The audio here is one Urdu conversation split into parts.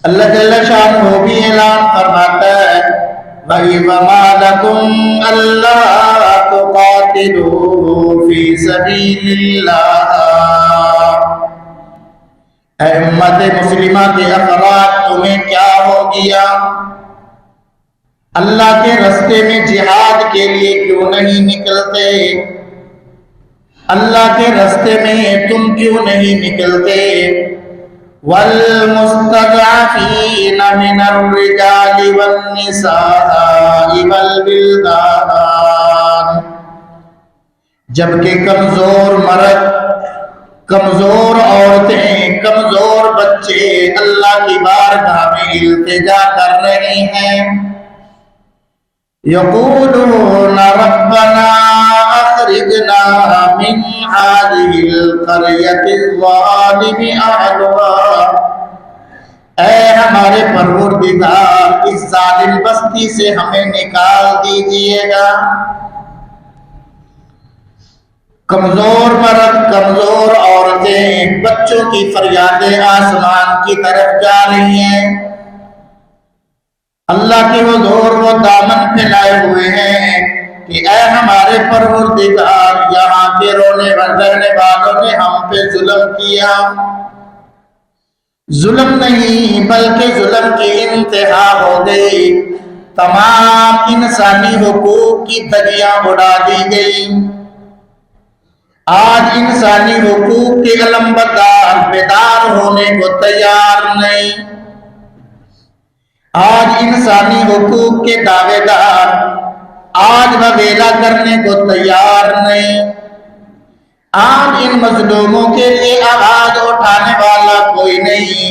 اللہ جل شانہ بھی اعلان فرماتا ہے وَإِذَا لَكُمْ أَلَّا تُقَاتِلُوا فِي سَبِيلِ اللَّهِ، اے امت مسلمہ کے افراد تمہیں کیا ہو گیا؟ اللہ کے راستے میں جہاد کے لیے کیوں نہیں نکلتے؟ اللہ کے راستے میں تم کیوں نہیں نکلتے؟ وَالْمُسْتَضْعَفِينَ مِنَ الرِّجَالِ وَالنِّسَاءِ وَالْوِلْدَانِ، جبکہ کمزور مرد، کمزور عورتیں، کمزور بچے اللہ کی بارگاہ میں التجا کر رہے ہیں، یقولون ربنا اخرجنا من هذه القرية الظالم اهلها، اے ہمارے پروردگار اس ظالم بستی سے ہمیں نکال دیجئے گا۔ کمزور مرد، کمزور عورتیں، بچوں کی فریادیں آسمان کی طرف جا رہی ہیں، اللہ کے حضور وہ دامن پھیلائے ہوئے ہیں کہ اے ہمارے پروردگار، یہاں کے رہنے والوں نے ہم پہ ظلم کیا۔ ظلم نہیں بلکہ ظلم کی انتہا ہو گئی، تمام انسانی حقوق کی دھجیاں اڑا دی گئی۔ آج انسانی حقوق کے علمبردار بیدار ہونے کو تیار نہیں، آج انسانی حقوق کے دعوے دار آج وویلا کرنے کو تیار نہیں، آج ان مظلوموں کے لیے آواز اٹھانے والا کوئی نہیں،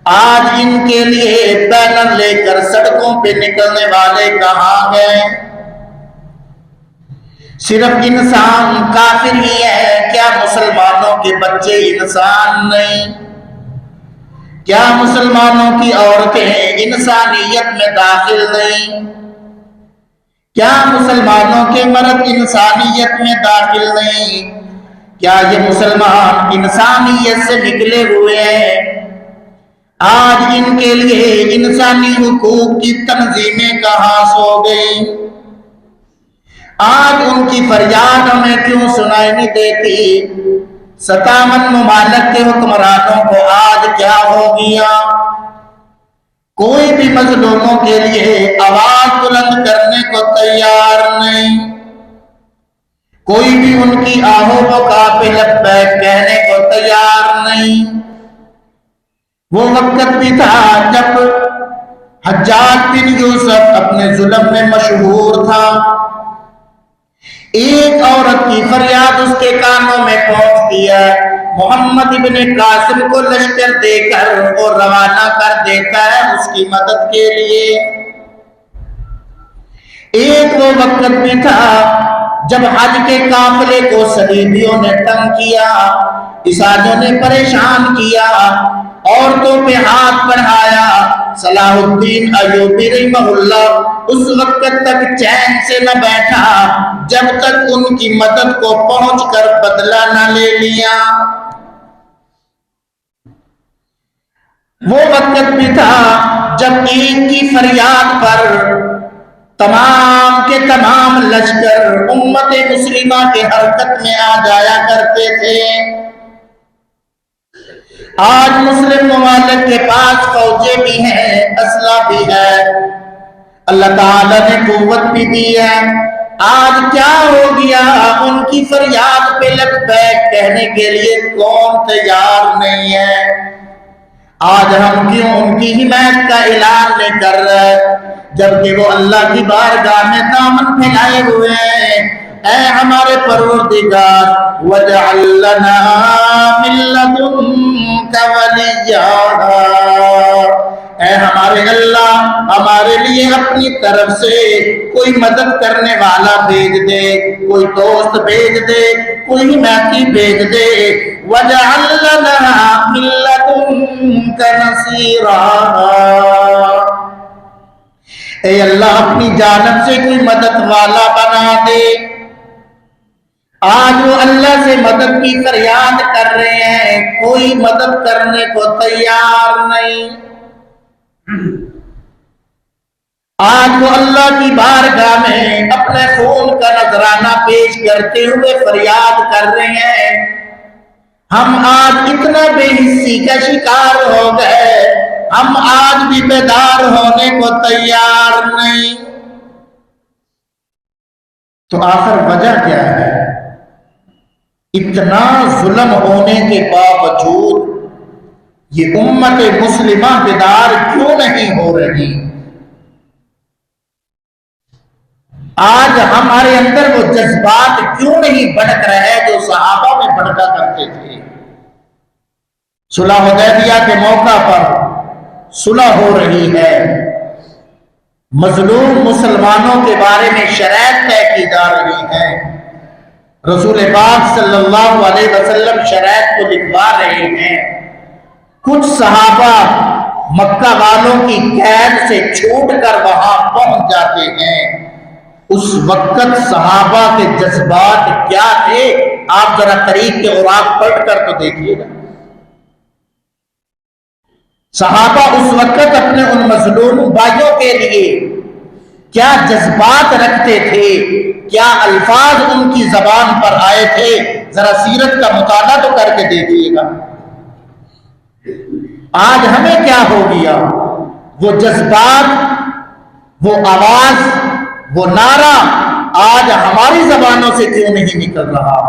آج ان کے لیے بینر لے کر سڑکوں پہ نکلنے والے کہاں گئے؟ صرف انسان کافر ہی ہے، کیا مسلمانوں کے بچے انسان نہیں؟ کیا مسلمانوں کی عورتیں انسانیت میں داخل نہیں؟ کیا مسلمانوں کے مرد انسانیت میں داخل نہیں؟ کیا یہ مسلمان انسانیت سے نکلے ہوئے ہیں؟ آج ان کے لیے انسانی حقوق کی تنظیمیں کہاں سو گئی؟ آج ان کی فریاد ہمیں کیوں سنائی نہیں دیتی؟ 57 ممالک کے حکمرانوں کو آج کیا ہو گیا؟ کوئی بھی مظلوموں کے لیے آواز بلند کرنے کو تیار نہیں، کوئی بھی ان کی آہو بکا پہ لبیک کہنے کو تیار نہیں۔ وہ وقت بھی تھا جب حجاج بن یوسف اپنے ظلم میں مشہور تھا، ایک عورت کی فریاد اس کے کانوں میں پہنچتی ہے، محمد ابن قاسم کو لشکر دے کر وہ روانہ کر دیتا ہے اس کی مدد کے لیے۔ ایک وہ وقت بھی تھا جب حج کے قافلے کو صلیبیوں نے تنگ کیا، عیسائیوں نے پریشان کیا، عورتوں پہ ہاتھ بڑھایا، صلاح الدین ایوبی رحمہ اللہ اس وقت تک چین سے نہ بیٹھا جب تک ان کی مدد کو پہنچ کر بدلہ نہ لے لیا۔ وہ وقت بھی تھا جب ایک کی فریاد پر تمام کے تمام لشکر امت مسلمہ کے حرکت میں آ جایا کرتے تھے۔ آج مسلم ممالک کے پاس فوجیں بھی ہیں، اسلحہ بھی ہے، اللہ تعالیٰ نے قوت بھی دی ہے، آج کیا ہو گیا؟ ان کی فریاد پہ لبیک کہنے کے لیے کون تیار نہیں ہے؟ آج ہم کیوں ان کی حمایت کا اعلان نہیں کر رہے جبکہ وہ اللہ کی بارگاہ میں دامن پھیلائے ہوئے ہیں؟ اے ہمارے پروردگار وَاجْعَل لَّنَا مِن لَّدُنكَ وَلِيًّا، اے ہمارے اللہ ہمارے لیے اپنی طرف سے کوئی مدد کرنے والا بھیج دے، کوئی دوست بھیج دے، کوئی حمایتی بھیج دے۔ وَاجْعَل لَّنَا مِن لَّدُنكَ نَصِيرًا، اے اللہ اپنی جانب سے کوئی مدد والا بنا دے۔ آج وہ اللہ سے مدد کی فریاد کر رہے ہیں، کوئی مدد کرنے کو تیار نہیں۔ آج وہ اللہ کی بارگاہ میں اپنے خون کا نذرانہ پیش کرتے ہوئے فریاد کر رہے ہیں، ہم آج اتنا بے حسی کا شکار ہو گئے، ہم آج بھی بیدار ہونے کو تیار نہیں۔ تو آخر وجہ کیا ہے؟ اتنا ظلم ہونے کے باوجود یہ امت مسلمہ بیدار کیوں نہیں ہو رہی؟ آج ہمارے اندر وہ جذبات کیوں نہیں بھڑک رہے جو صحابہ میں بھڑکا کرتے تھے؟ صلح حدیبیہ کے موقع پر صلح ہو رہی ہے، مظلوم مسلمانوں کے بارے میں شرائط طے کی جا رہی ہے، رسول پاک صلی اللہ علیہ وسلم شرائط کو لکھوا رہے ہیں، کچھ صحابہ مکہ والوں کی قید سے چھوٹ کر وہاں پہنچ جاتے ہیں۔ اس وقت صحابہ کے جذبات کیا تھے؟ آپ ذرا تاریخ کے اوراق پلٹ کر تو دیکھیے گا۔ صحابہ اس وقت اپنے ان مظلوم بھائیوں کے لیے کیا جذبات رکھتے تھے، کیا الفاظ ان کی زبان پر آئے تھے؟ ذرا سیرت کا مطالعہ تو کر کے دیکھیے گا۔ آج ہمیں کیا ہو گیا؟ وہ جذبات، وہ آواز، وہ نعرہ آج ہماری زبانوں سے کیوں نہیں نکل رہا؟